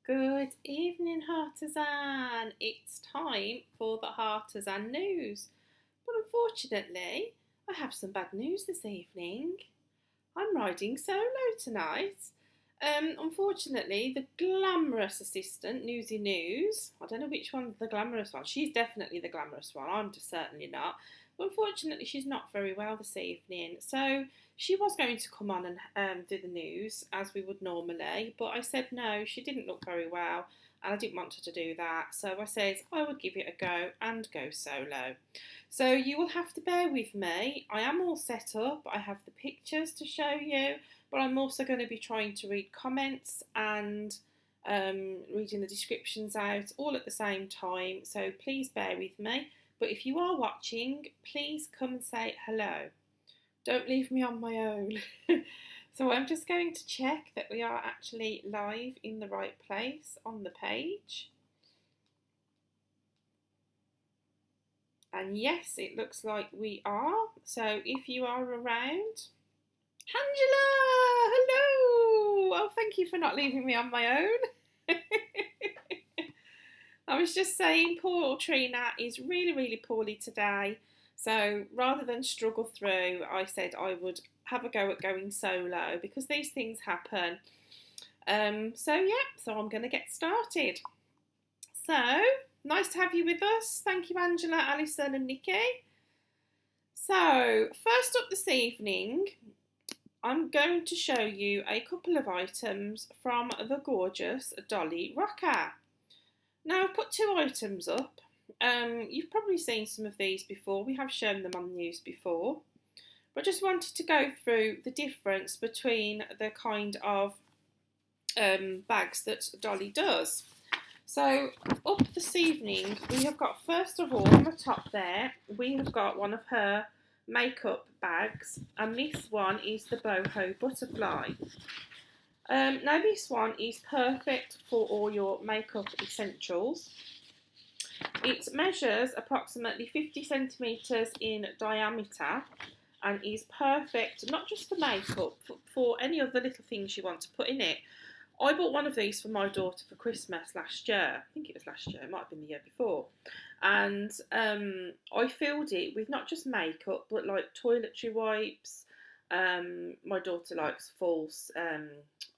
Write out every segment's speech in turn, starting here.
Good evening, Heartizan. It's time for the Heartizan news. But unfortunately, I have some bad news this evening. I'm riding solo tonight. Unfortunately, the glamorous assistant, Newsy News, I don't know which one's the glamorous one. She's definitely the glamorous one. I'm just certainly not. But unfortunately, she's not very well this evening. So she was going to come on and do the news as we would normally. But I said no, she didn't look very well. And I didn't want her to do that. So I said I would give it a go and go solo. So you will have to bear with me. I am all set up. I have the pictures to show you, but I'm also going to be trying to read comments and reading the descriptions out all at the same time. So please bear with me. But if you are watching, please come and say hello. Don't leave me on my own. So I'm just going to check that we are actually live in the right place on the page. And yes, it looks like we are. So if you are around, Angela, hello. Oh, thank you for not leaving me on my own. I was just saying, poor Trina is really, really poorly today. So rather than struggle through, I said I would have a go at going solo because these things happen. So I'm going to get started. So, nice to have you with us. Thank you, Angela, Alison and Nikki. So, first up this evening, I'm going to show you a couple of items from the gorgeous Dolly Rocker. Now, I've put two items up. You've probably seen some of these before. We have shown them on the news before. But I just wanted to go through the difference between the kind of bags that Dolly does. So up this evening, we have got, first of all, on the top there, we have got one of her makeup bags, and this one is the boho butterfly. Now this one is perfect for all your makeup essentials. It measures approximately 50 centimetres in diameter and is perfect not just for makeup, for any other little things you want to put in it. I bought one of these for my daughter for Christmas last year. I think it was last year, it might have been the year before. And I filled it with not just makeup, but like toiletry wipes. My daughter likes false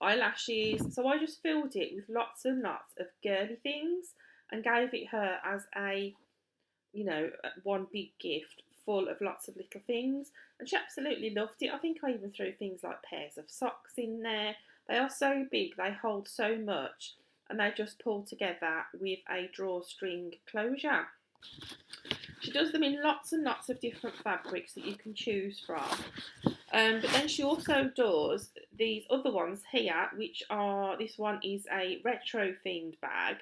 eyelashes. So I just filled it with lots and lots of girly things and gave it her as a, one big gift full of lots of little things. And she absolutely loved it. I think I even threw things like pairs of socks in there. They are so big, they hold so much, and they just pull together with a drawstring closure. She does them in lots and lots of different fabrics that you can choose from. But then she also does these other ones here, which are, this one is a retro themed bag.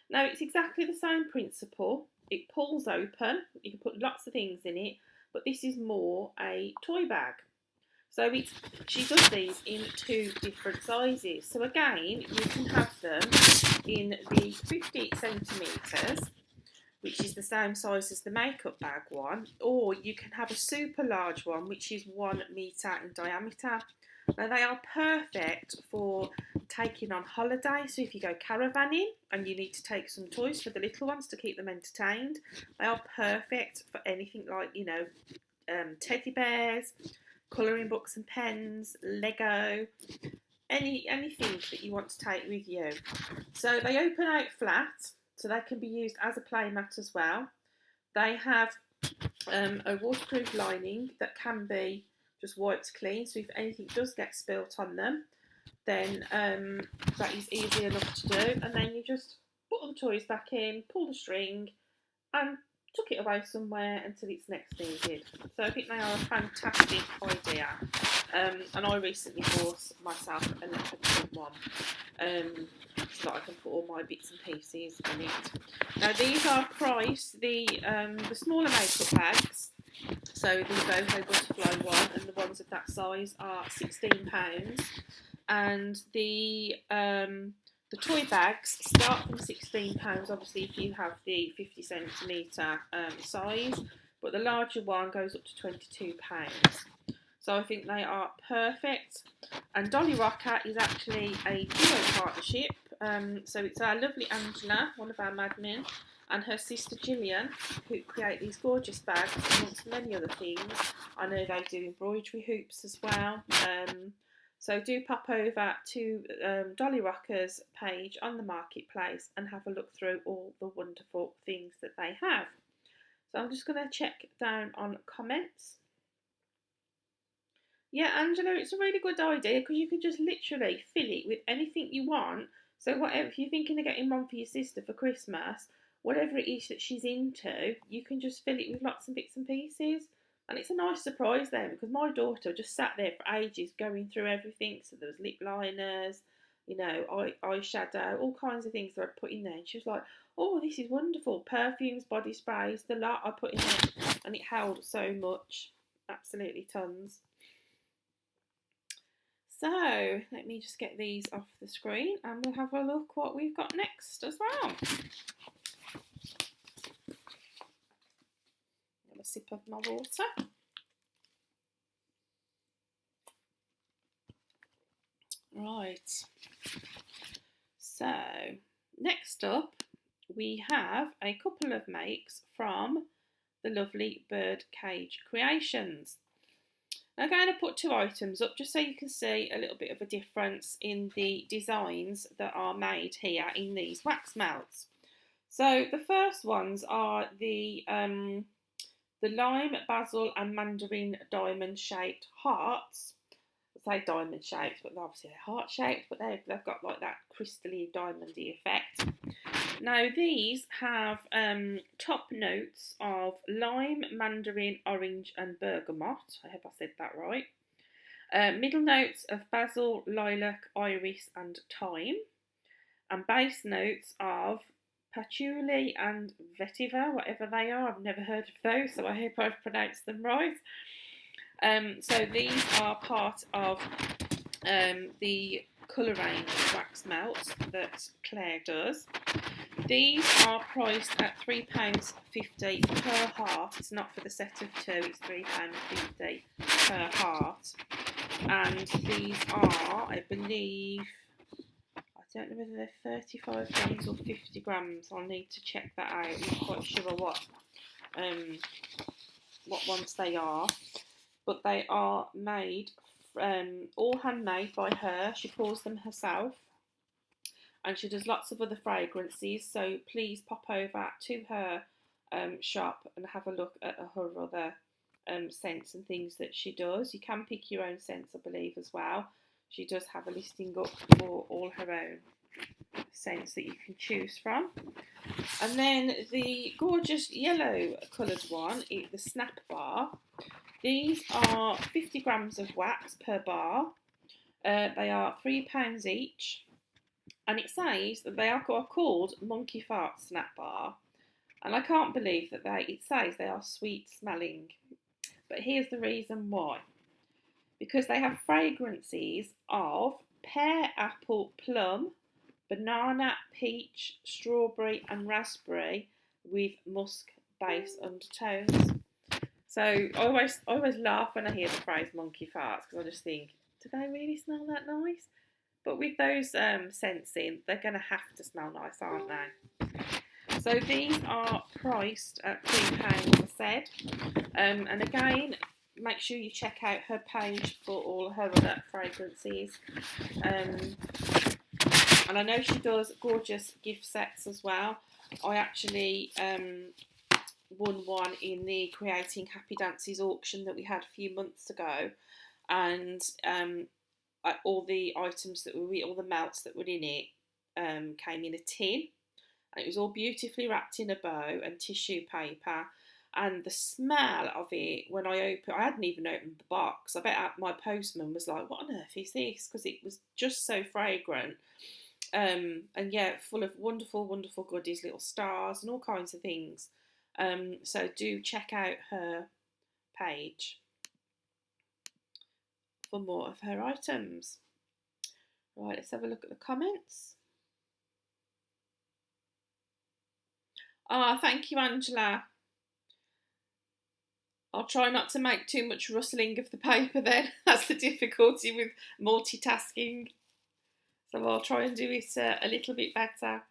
Now it's exactly the same principle. It pulls open, you can put lots of things in it, but this is more a toy bag. So she does these in two different sizes. So again, you can have them in the 50 centimetres, which is the same size as the makeup bag one, or you can have a super large one, which is 1 metre in diameter. Now they are perfect for taking on holiday. So if you go caravanning and you need to take some toys for the little ones to keep them entertained, they are perfect for anything like, teddy bears, colouring books and pens, Lego, anything that you want to take with you. So they open out flat, so they can be used as a play mat as well. They have a waterproof lining that can be just wiped clean, so if anything does get spilt on them, then that is easy enough to do. And then you just put all the toys back in, pull the string, and tuck it away somewhere until it's next needed. So I think they are a fantastic idea. And I recently bought myself an electric one, so that I can put all my bits and pieces in it. Now these are priced, the smaller makeup bags, so the boho butterfly one and the ones of that size are £16, and the toy bags start from £16, obviously if you have the 50 centimetre size, but the larger one goes up to £22. So I think they are perfect. And Dolly Rocker is actually a duo partnership So it's our lovely Angela, one of our madmen, and her sister Gillian, who create these gorgeous bags, amongst many other things. I know they do embroidery hoops as well. So do pop over to Dolly Rocker's page on the marketplace and have a look through all the wonderful things that they have. So I'm just going to check down on comments. Yeah, Angela, it's a really good idea because you can just literally fill it with anything you want. So whatever, if you're thinking of getting one for your sister for Christmas, whatever it is that she's into, you can just fill it with lots of bits and pieces. And it's a nice surprise then, because my daughter just sat there for ages going through everything. So there was lip liners, you know, eyeshadow, all kinds of things that I'd put in there. And she was like, oh, this is wonderful. Perfumes, body sprays, the lot I put in there. And it held so much. Absolutely tons. So let me just get these off the screen and we'll have a look what we've got next as well. Have a sip of my water. Right. So next up we have a couple of makes from the lovely Birdcage Creations. I'm going to put two items up just so you can see a little bit of a difference in the designs that are made here in these wax melts. So the first ones are the lime, basil and mandarin diamond shaped hearts. I say diamond shaped, but obviously they're heart shaped, but they've got like that crystally diamondy effect. Now these have top notes of lime, mandarin, orange and bergamot. I hope I said that right. Middle notes of basil, lilac, iris and thyme. And base notes of patchouli and vetiver, whatever they are. I've never heard of those, so I hope I've pronounced them right. So these are part of the colour range wax melts that Claire does. These are priced at £3.50 per heart. It's not for the set of two, it's £3.50 per heart. And these are, I believe, I don't know whether they're 35 grams or 50 grams. I'll need to check that out. I'm not quite sure what ones they are. But they are made, all handmade by her. She pours them herself. And she does lots of other fragrances. So please pop over to her shop and have a look at her other scents and things that she does. You can pick your own scents, I believe, as well. She does have a listing up for all her own scents that you can choose from. And then the gorgeous yellow coloured one, the Snap Bar. These are 50 grams of wax per bar. They are £3 each. And it says that they are called Monkey Fart Snap Bar. And I can't believe that it says they are sweet smelling. But here's the reason why. Because they have fragrances of pear, apple, plum, banana, peach, strawberry and raspberry with musk base undertones. So I always laugh when I hear the phrase monkey farts because I just think, do they really smell that nice? But with those scents in, they're going to have to smell nice, aren't they? So these are priced at £3, as I said. And again, make sure you check out her page for all her other fragrances. And I know she does gorgeous gift sets as well. I actually won one in the Creating Happy Dances auction that we had a few months ago, and all the items that were, all the melts that were in it came in a tin, and it was all beautifully wrapped in a bow and tissue paper. And the smell of it when I hadn't even opened the box. I bet my postman was like, "What on earth is this?" Because it was just so fragrant. And yeah, full of wonderful, wonderful goodies, little stars and all kinds of things. So do check out her page for more of her items. Right, let's have a look at the comments. Thank you, Angela. I'll try not to make too much rustling of the paper then. That's the difficulty with multitasking. So I'll try and do it a little bit better.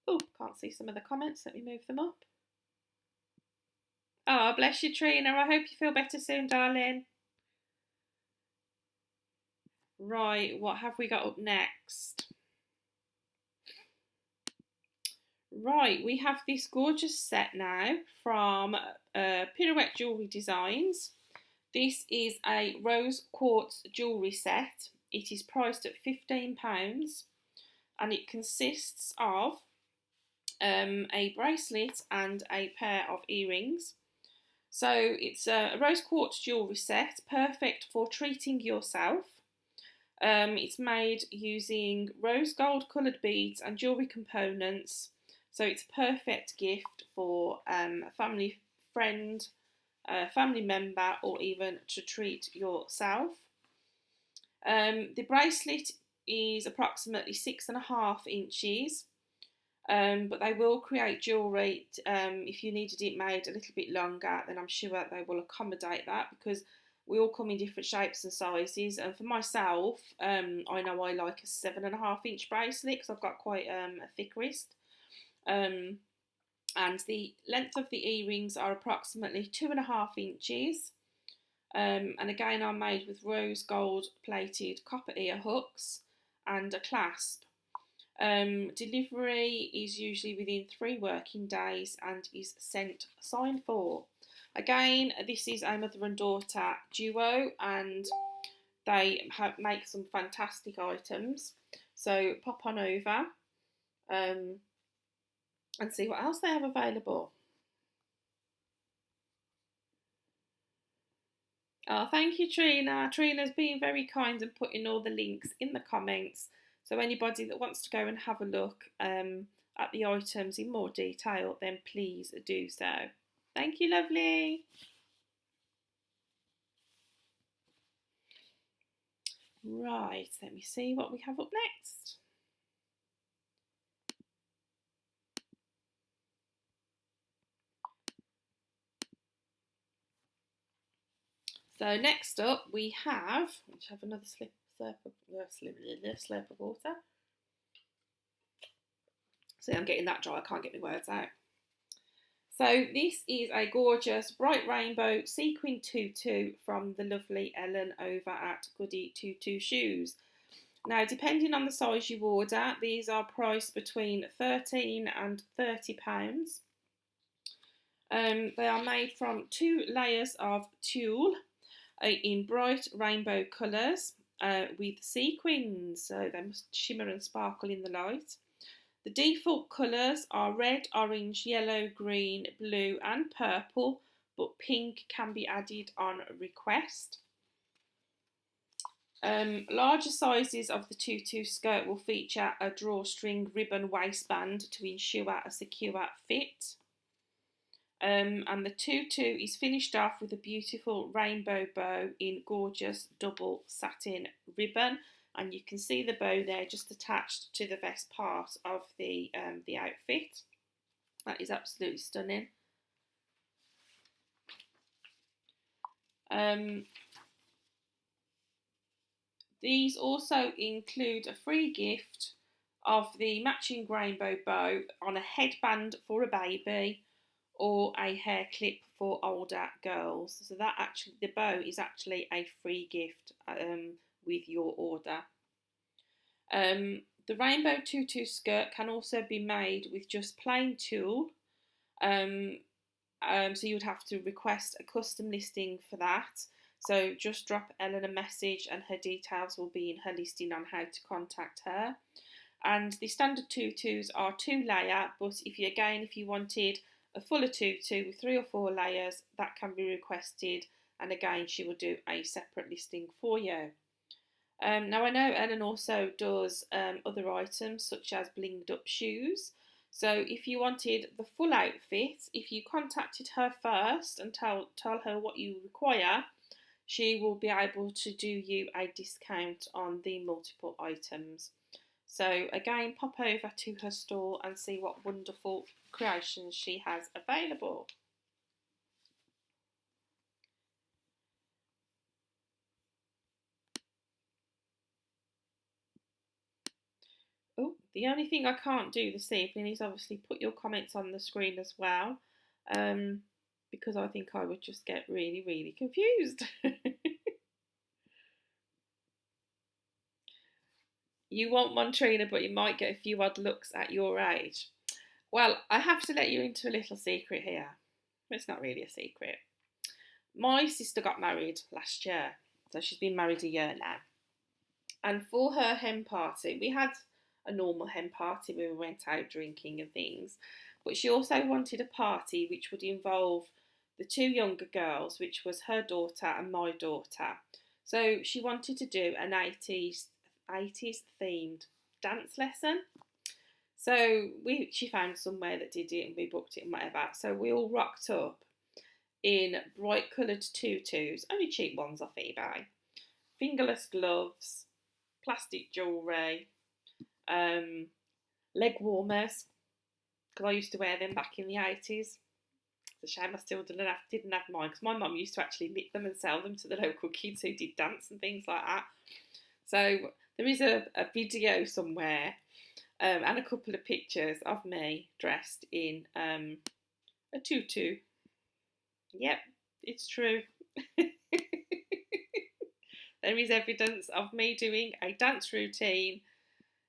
Oh, can't see some of the comments. Let me move them up. Oh, bless you, Trina. I hope you feel better soon, darling. Right, what have we got up next? Right, we have this gorgeous set now from Pirouette Jewellery Designs. This is a rose quartz jewellery set. It is priced at £15 and it consists of a bracelet and a pair of earrings. So it's a rose quartz jewellery set, perfect for treating yourself. It's made using rose gold coloured beads and jewellery components. So it's a perfect gift for a family friend, a family member, or even to treat yourself. The bracelet is approximately 6.5 inches. But they will create jewellery if you needed it made a little bit longer, then I'm sure they will accommodate that, because we all come in different shapes and sizes. And for myself, I know I like a 7.5-inch bracelet because I've got quite a thick wrist. And the length of the earrings are approximately 2.5 inches. And again, are made with rose gold plated copper ear hooks and a clasp. Delivery is usually within 3 working days and is sent signed for. Again, this is a mother and daughter duo and they make some fantastic items. So pop on over and see what else they have available. Oh, thank you, Trina. Trina's being very kind and putting all the links in the comments. So anybody that wants to go and have a look at the items in more detail, then please do so. Thank you, lovely. Right, let me see what we have up next. So next up we have, let's have another slurp of water. See, I'm getting that dry, I can't get my words out. So this is a gorgeous bright rainbow sequin tutu from the lovely Ellen over at Goody Tutu Shoes. Now, depending on the size you order, these are priced between £13 and £30. They are made from 2 layers of tulle in bright rainbow colours with sequins, so they must shimmer and sparkle in the light. The default colours are red, orange, yellow, green, blue and purple, but pink can be added on request. Larger sizes of the tutu skirt will feature a drawstring ribbon waistband to ensure a secure fit. And the tutu is finished off with a beautiful rainbow bow in gorgeous double satin ribbon. And you can see the bow there just attached to the vest part of the outfit. That is absolutely stunning. These also include a free gift of the matching rainbow bow on a headband for a baby or a hair clip for older girls. So that actually, the bow is actually a free gift with your order. The rainbow tutu skirt can also be made with just plain tulle. So you would have to request a custom listing for that. So just drop Ellen a message and her details will be in her listing on how to contact her. And the standard tutus are 2 layer, but if you wanted a fuller tutu with 3 or 4 layers, that can be requested, and again she will do a separate listing for you. Now I know Ellen also does other items such as blinged up shoes. So if you wanted the full outfit, if you contacted her first and tell her what you require, she will be able to do you a discount on the multiple items. So again, pop over to her store and see what wonderful creations she has available. Oh, the only thing I can't do this evening is obviously put your comments on the screen as well, um, because I think I would just get really, really confused. You want Montrina, but you might get a few odd looks at your age. Well, I have to let you into a little secret here. It's not really a secret. My sister got married last year, so she's been married a year now. And for her hen party, we had a normal hen party where we went out drinking and things, but she also wanted a party which would involve the two younger girls, which was her daughter and my daughter. So she wanted to do an 80s themed dance lesson. So she found somewhere that did it and we booked it and whatever. So we all rocked up in bright coloured tutus, only cheap ones off eBay, fingerless gloves, plastic jewellery, leg warmers, because I used to wear them back in the 80s. It's a shame I still didn't have mine, because my mum used to actually knit them and sell them to the local kids who did dance and things like that. So there is a video somewhere and a couple of pictures of me dressed in a tutu. Yep, it's true. There is evidence of me doing a dance routine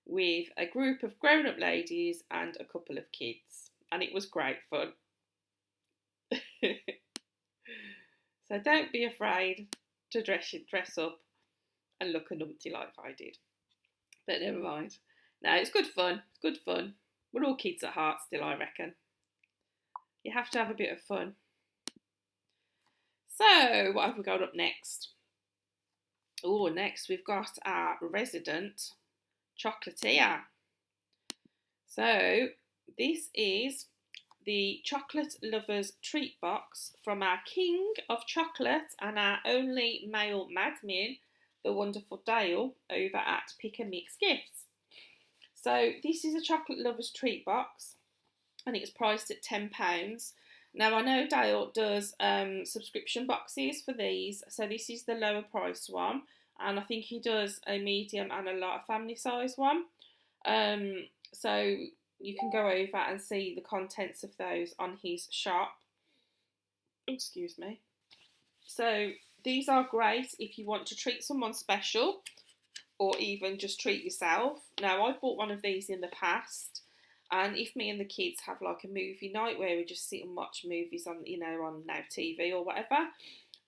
with a group of grown-up ladies and a couple of kids, and it was great fun. So don't be afraid to dress up and look a numpty like I did. But never mind. No, it's good fun. It's good fun. We're all kids at heart still, I reckon. You have to have a bit of fun. So, what have we got up next? Oh, next we've got our resident chocolatier. So, this is the Chocolate Lovers Treat Box from our King of Chocolate and our only male madman, the wonderful Dale, over at Pick and Mix Gifts. So, this is a Chocolate Lovers Treat Box and it's priced at £10. Now, I know Dale does subscription boxes for these, so this is the lower price one, and I think he does a medium and a large family size one. So you can go over and see the contents of those on his shop. Excuse me. So these are great if you want to treat someone special or even just treat yourself. Now, I've bought one of these in the past. And if me and the kids have like a movie night where we just sit and watch movies on, on Now TV or whatever,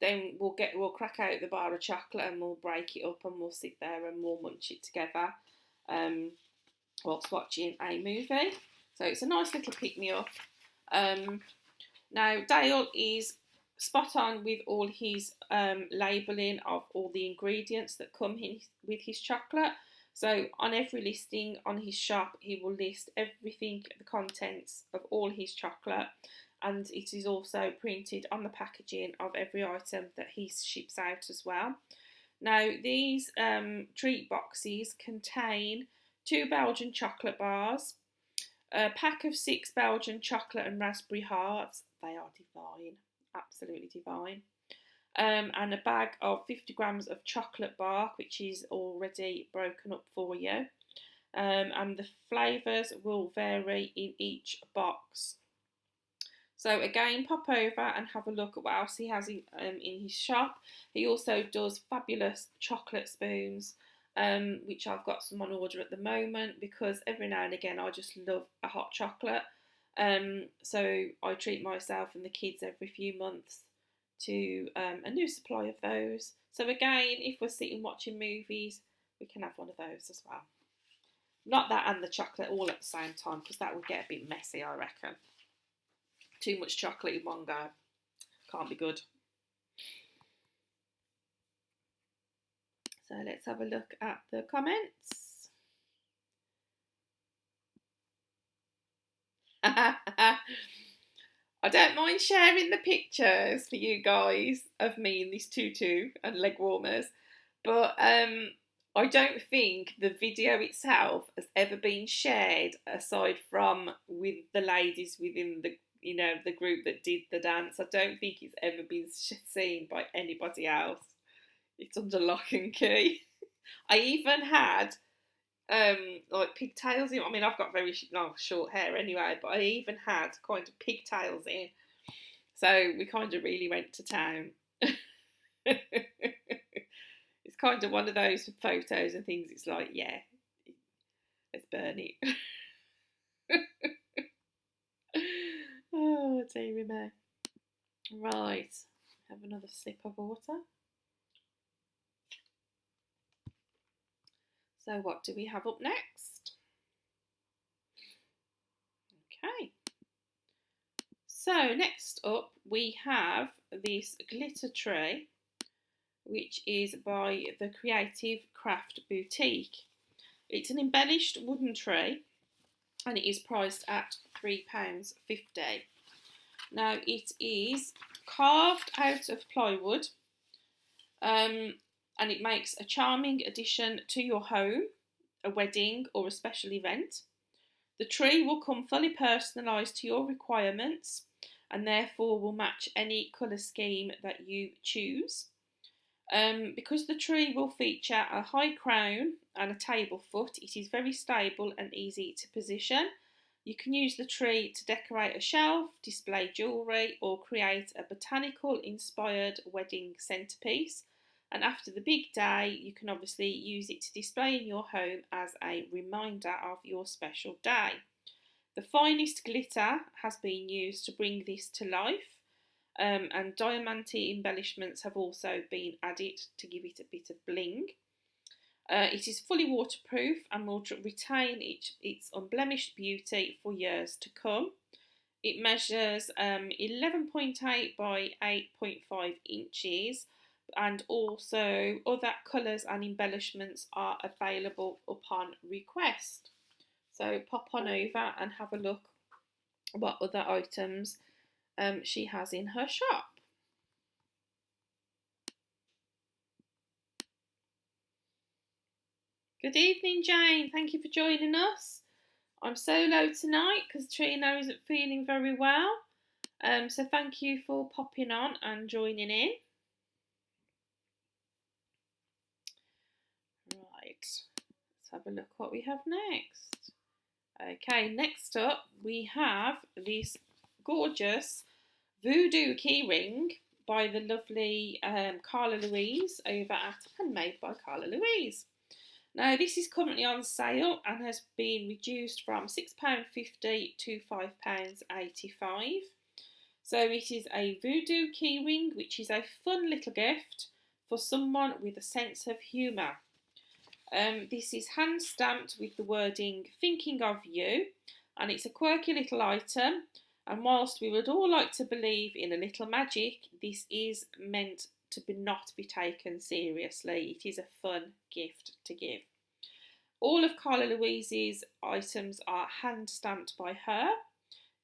then we'll crack out the bar of chocolate and we'll break it up and we'll sit there and we'll munch it together whilst watching a movie. So it's a nice little pick-me-up. Now, Dale is spot on with all his labelling of all the ingredients that come in with his chocolate. So on every listing on his shop, he will list everything, the contents of all his chocolate, and it is also printed on the packaging of every item that he ships out as well. Now, these treat boxes contain 2 Belgian chocolate bars, a pack of 6 Belgian chocolate and raspberry hearts. They are divine, absolutely divine. And a bag of 50 grams of chocolate bark, which is already broken up for you. And the flavours will vary in each box. So again, pop over and have a look at what else he has in his shop. He also does fabulous chocolate spoons, which I've got some on order at the moment because every now and again I just love a hot chocolate. So I treat myself and the kids every few months to a new supply of those. So again, if we're sitting watching movies, we can have one of those as well. Not that and the chocolate all at the same time, because that would get a bit messy, I reckon. Too much chocolate in one go. Can't be good. So let's have a look at the comments. I don't mind sharing the pictures for you guys of me in this tutu and leg warmers, but I don't think the video itself has ever been shared aside from with the ladies within the the group that did the dance. I don't think it's ever been seen by anybody else. It's under lock and key. I even had like pigtails in. I mean, I've got very long, short hair anyway, but I even had kind of pigtails in. So we kind of really went to town. It's kind of one of those photos and things. It's like, yeah, let's burn it. Oh, dear me. Right, have another sip of water. So what do we have up next? Okay. So next up we have this glitter tree, which is by the Creative Craft Boutique. It's an embellished wooden tree and it is priced at £3.50. Now it is carved out of plywood, and it makes a charming addition to your home, a wedding or a special event. The tree will come fully personalised to your requirements and therefore will match any colour scheme that you choose. Because the tree will feature a high crown and a table foot, it is very stable and easy to position. You can use the tree to decorate a shelf, display jewellery, or create a botanical inspired wedding centrepiece. And after the big day, you can obviously use it to display in your home as a reminder of your special day. The finest glitter has been used to bring this to life, and diamante embellishments have also been added to give it a bit of bling. It is fully waterproof and will retain its unblemished beauty for years to come. It measures 11.8 by 8.5 inches, and also other colours and embellishments are available upon request. So pop on over and have a look what other items she has in her shop. Good evening, Jane. Thank you for joining us. I'm solo tonight because Trina isn't feeling very well. So thank you for popping on and joining in. Right, let's have a look what we have next. Okay, next up we have this gorgeous voodoo keyring by the lovely Carla Louise over at Handmade by Carla Louise. Now this is currently on sale and has been reduced from £6.50 to £5.85. So it is a voodoo keyring, which is a fun little gift for someone with a sense of humour. This is hand stamped with the wording "Thinking of You," and it's a quirky little item. And whilst we would all like to believe in a little magic, this is meant to not be taken seriously. It is a fun gift to give. All of Carla Louise's items are hand stamped by her.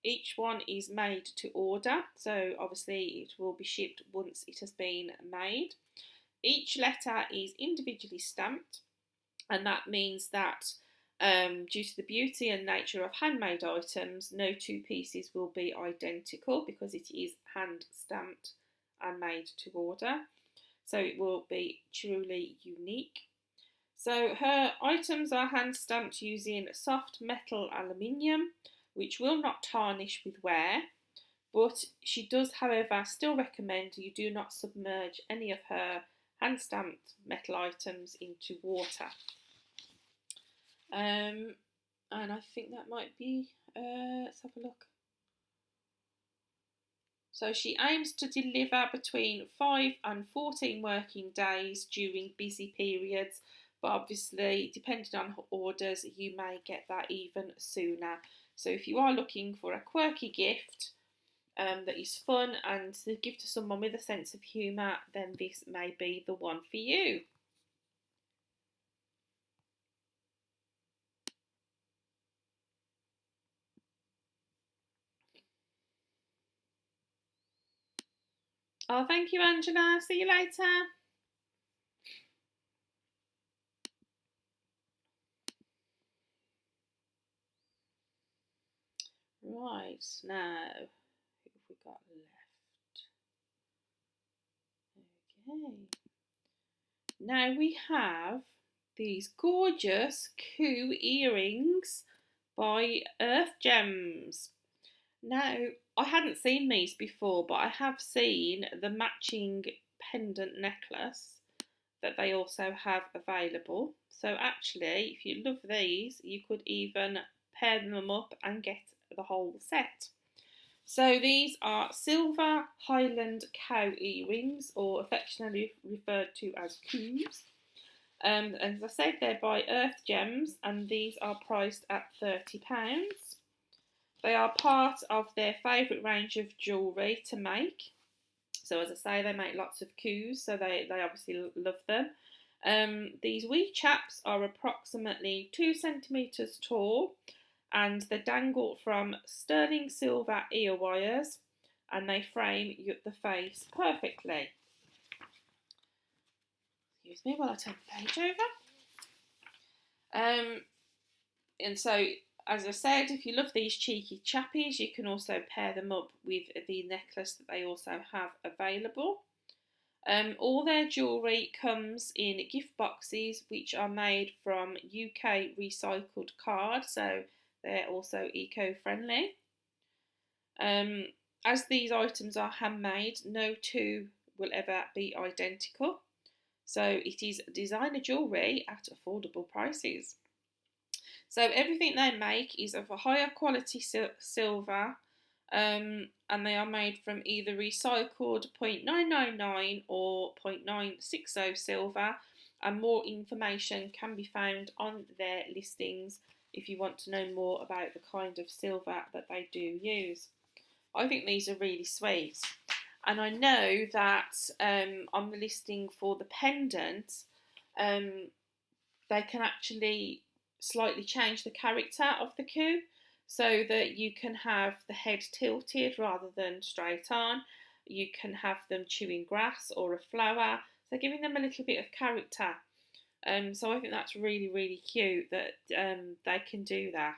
Each one is made to order, so obviously it will be shipped once it has been made. Each letter is individually stamped, and that means that due to the beauty and nature of handmade items, no two pieces will be identical because it is hand stamped and made to order. So it will be truly unique. So her items are hand stamped using soft metal aluminium, which will not tarnish with wear. But she does, however, still recommend you do not submerge any of her hand stamped metal items into water. And I think that might be, let's have a look. So she aims to deliver between 5 and 14 working days during busy periods, but obviously depending on orders you may get that even sooner. So if you are looking for a quirky gift that is fun and to give to someone with a sense of humour, then this may be the one for you. Oh, thank you, Angela. See you later. Right, now, who have we got left? Okay. Now we have these gorgeous coup earrings by Earth Gems. Now, I hadn't seen these before, but I have seen the matching pendant necklace that they also have available. So actually, if you love these, you could even pair them up and get the whole set. So these are silver Highland cow earrings, or affectionately referred to as coups. As I said, they're by Earth Gems, and these are priced at £30. They are part of their favourite range of jewellery to make. So as I say, they make lots of coups, so they obviously love them. These wee chaps are approximately 2 centimetres tall, and they dangle from sterling silver ear wires, and they frame the face perfectly. Excuse me while I turn the page over. And so, as I said, if you love these cheeky chappies, you can also pair them up with the necklace that they also have available. All their jewellery comes in gift boxes which are made from UK recycled card, so they're also eco-friendly. As these items are handmade, no two will ever be identical. So it is designer jewellery at affordable prices. So everything they make is of a higher quality silver, and they are made from either recycled 0.999 or 0.960 silver, and more information can be found on their listings if you want to know more about the kind of silver that they do use. I think these are really sweet, and I know that on the listing for the pendant, they can actually slightly change the character of the coup, so that you can have the head tilted rather than straight on. You can have them chewing grass or a flower, so giving them a little bit of character. So I think that's really, really cute that they can do that.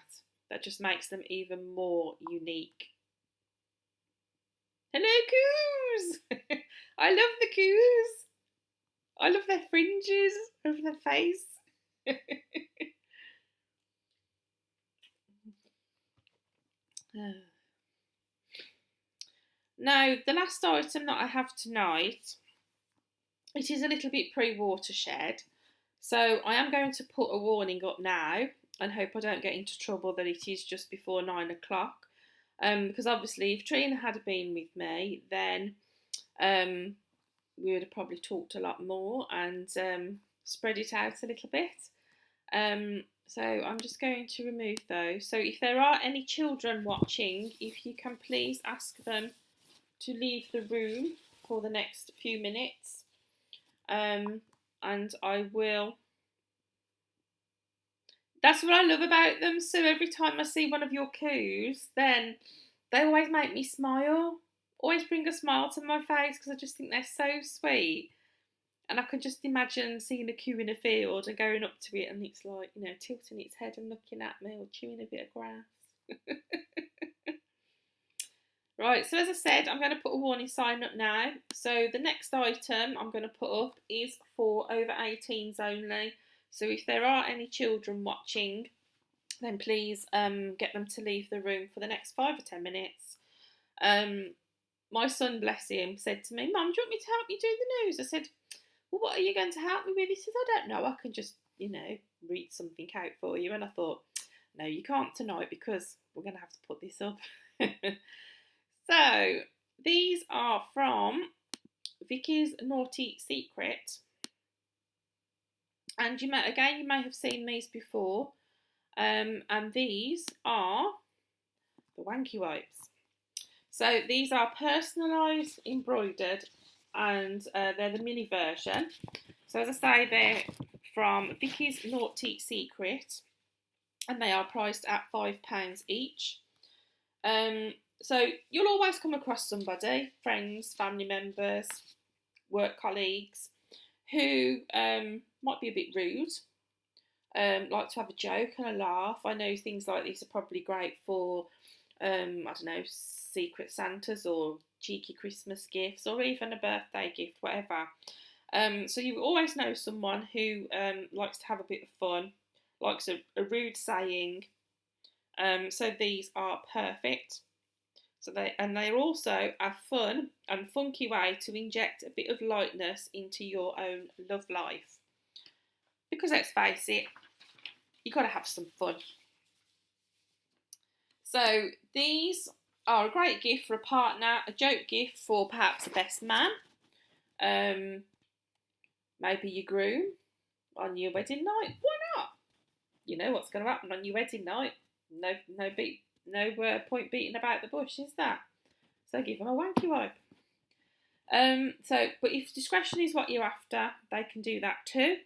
That just makes them even more unique. Hello, coos! I love the coos. I love their fringes over their face. Now, the last item that I have tonight, it is a little bit pre-watershed, so I am going to put a warning up now and hope I don't get into trouble that it is just before 9 o'clock. Because obviously if Trina had been with me, then we would have probably talked a lot more and spread it out a little bit. So I'm just going to remove those. So if there are any children watching, if you can please ask them to leave the room for the next few minutes, and I will. That's what I love about them. So every time I see one of your coups, then they always make me smile. Always bring a smile to my face because I just think they're so sweet. And I can just imagine seeing a coup in a field and going up to it, and it's like, you know, tilting its head and looking at me or chewing a bit of grass. Right, so as I said, I'm going to put a warning sign up now. So the next item I'm going to put up is for over 18s only. So if there are any children watching, then please get them to leave the room for the next 5 or 10 minutes. My son, bless him, said to me, "Mum, do you want me to help you do the news?" I said, "Well, what are you going to help me with?" He says, "I don't know, I can just, read something out for you." And I thought, no, you can't tonight because we're going to have to put this up. So, these are from Vickys Secret. And you may have seen these before. And these are the wanky wipes. So these are personalised, embroidered, and they're the mini version. So as I say, they're from Vickys Secret, and they are priced at £5 each. So you'll always come across somebody, friends, family members, work colleagues, who might be a bit rude, like to have a joke and a laugh. I know things like these are probably great for, Secret Santas or cheeky Christmas gifts or even a birthday gift, whatever. So you always know someone who likes to have a bit of fun, likes a rude saying. So these are perfect. So they're also a fun and funky way to inject a bit of lightness into your own love life. Because let's face it, you've got to have some fun. So these are a great gift for a partner, a joke gift for perhaps a best man, maybe your groom on your wedding night. Why not? You know what's going to happen on your wedding night. No point beating about the bush, is there? So give them a wanky wipe. But if discretion is what you're after, they can do that too.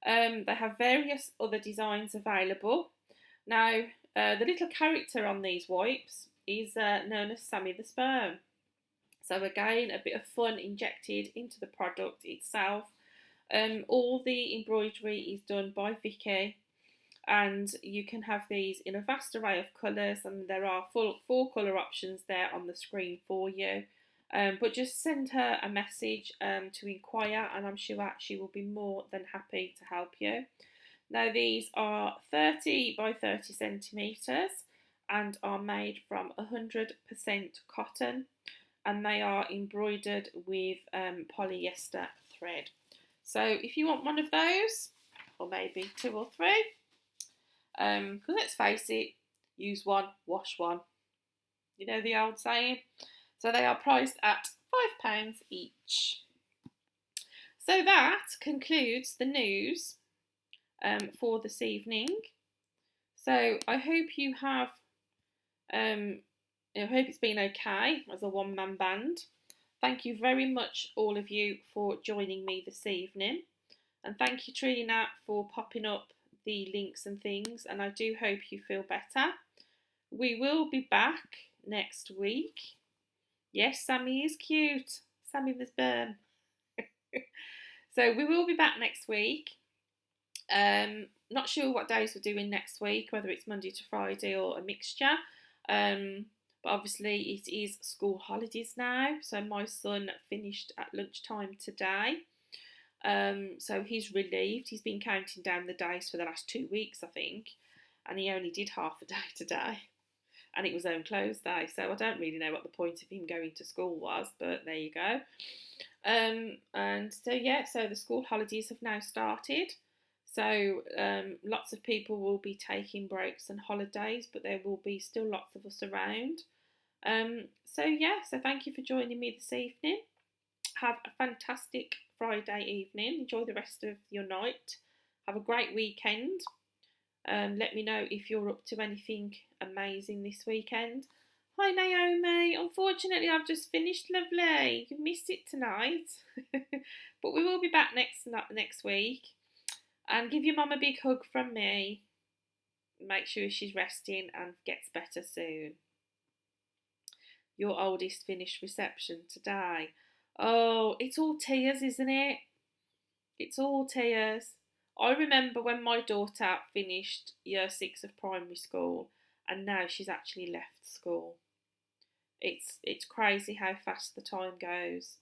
They have various other designs available. Now, the little character on these wipes is known as Sammy the Sperm. So again, a bit of fun injected into the product itself. All the embroidery is done by Vicky, and you can have these in a vast array of colours, and there are four colour options there on the screen for you. But just send her a message to inquire, and I'm sure she will be more than happy to help you. Now these are 30 by 30 centimetres and are made from 100% cotton, and they are embroidered with polyester thread. So if you want one of those, or maybe 2 or 3, because let's face it, use one, wash one. You know the old saying? So they are priced at £5 each. So that concludes the news for this evening. So I hope you have, I hope it's been okay as a one-man band. Thank you very much, all of you, for joining me this evening. And thank you, Trina, for popping up the links and things. And I do hope you feel better. We will be back next week. Yes, Sammy is cute. Sammy the Sperm. So we will be back next week. Not sure what days we're doing next week, whether it's Monday to Friday or a mixture. But obviously it is school holidays now. So my son finished at lunchtime today. So he's relieved. He's been counting down the days for the last 2 weeks, I think. And he only did half a day today. And it was home closed day. So I don't really know what the point of him going to school was. But there you go. And so, yeah, so the school holidays have now started. So lots of people will be taking breaks and holidays, but there will be still lots of us around. So thank you for joining me this evening. Have a fantastic Friday evening. Enjoy the rest of your night. Have a great weekend. Let me know if you're up to anything amazing this weekend. Hi Naomi, unfortunately I've just finished, lovely. You missed it tonight. But we will be back next week. And give your mum a big hug from me. Make sure she's resting and gets better soon. Your oldest finished reception today. Oh, it's all tears, isn't it? It's all tears. I remember when my daughter finished year 6 of primary school, and now she's actually left school. It's crazy how fast the time goes.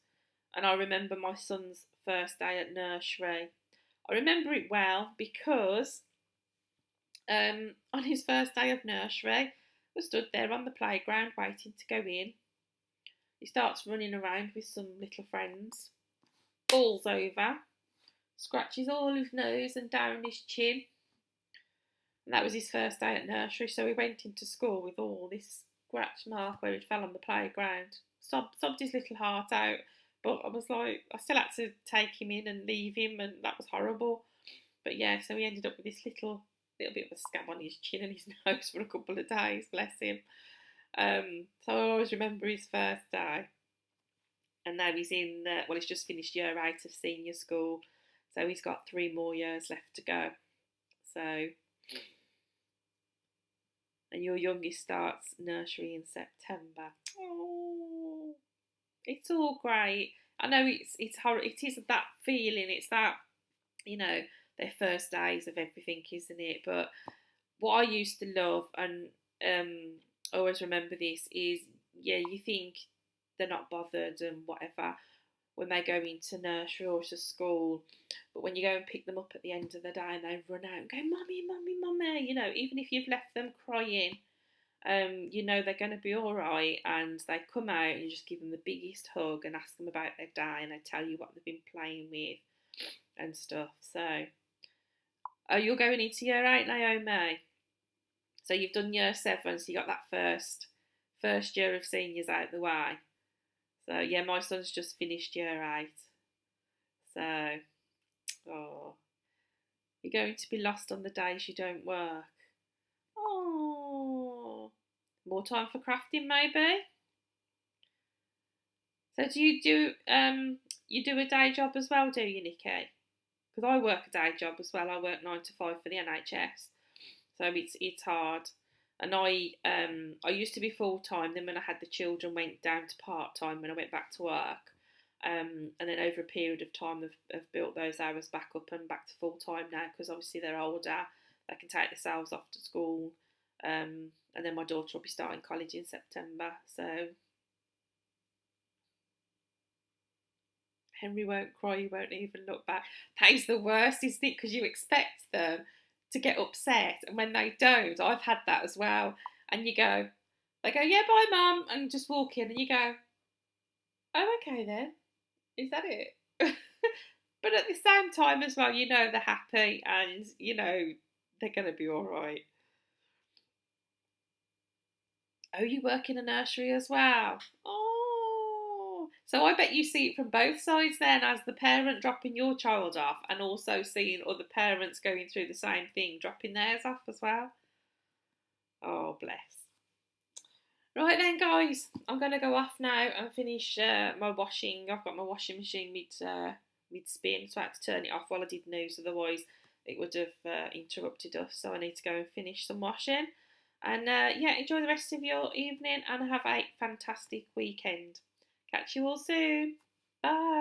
And I remember my son's first day at nursery. I remember it well because on his first day of nursery, we stood there on the playground waiting to go in. He starts running around with some little friends, falls over, scratches all his nose and down his chin. And that was his first day at nursery, so he went into school with all this scratch mark where he fell on the playground. Sobbed his little heart out, but I was like, I still had to take him in and leave him, and that was horrible. But yeah, so he ended up with this little bit of a scab on his chin and his nose for a couple of days, bless him. So I always remember his first day. And now he's he's just finished year 8 of senior school, so he's got 3 more years left to go. So, and your youngest starts nursery in September. Oh, it's all great. I know it's horrible. It is that feeling. It's that, their first days of everything, isn't it? But what I used to love, and always remember this, is you think they're not bothered and whatever. when they go into nursery or to school. But when you go and pick them up at the end of the day and they run out and go, "Mummy, mummy, mummy," you know, even if you've left them crying, you know they're going to be all right, and they come out and you just give them the biggest hug and ask them about their day, and they tell you what they've been playing with and stuff. So, oh, you're going into year 8, Naomi. So you've done year 7, so you got that first year of seniors out the way. So yeah, my son's just finished year 8. So, oh, you're going to be lost on the days you don't work. Oh, more time for crafting maybe. So do you do a day job as well, do you, Nikki? Because I work a day job as well. I work 9 to 5 for the NHS, so it's hard. And I used to be full time. Then when I had the children, went down to part time when I went back to work. And then over a period of time, I've built those hours back up and back to full time now, because obviously they're older. They can take themselves off to school. And then my daughter will be starting college in September. So Henry won't cry, he won't even look back. That is the worst, isn't it? Because you expect them to get upset, and when they don't, I've had that as well. And they go, "Yeah, bye, mum," and just walk in, and you go, "Oh, okay then, is that it?" But at the same time as well, you know they're happy, and you know they're going to be all right. Oh, you work in a nursery as well? Oh, so I bet you see it from both sides then, as the parent dropping your child off and also seeing other parents going through the same thing, dropping theirs off as well. Oh, bless. Right then, guys, I'm going to go off now and finish my washing. I've got my washing machine mid spin, so I had to turn it off while I did news, otherwise it would have interrupted us. So I need to go and finish some washing. And yeah, enjoy the rest of your evening and have a fantastic weekend. Catch you all soon. Bye.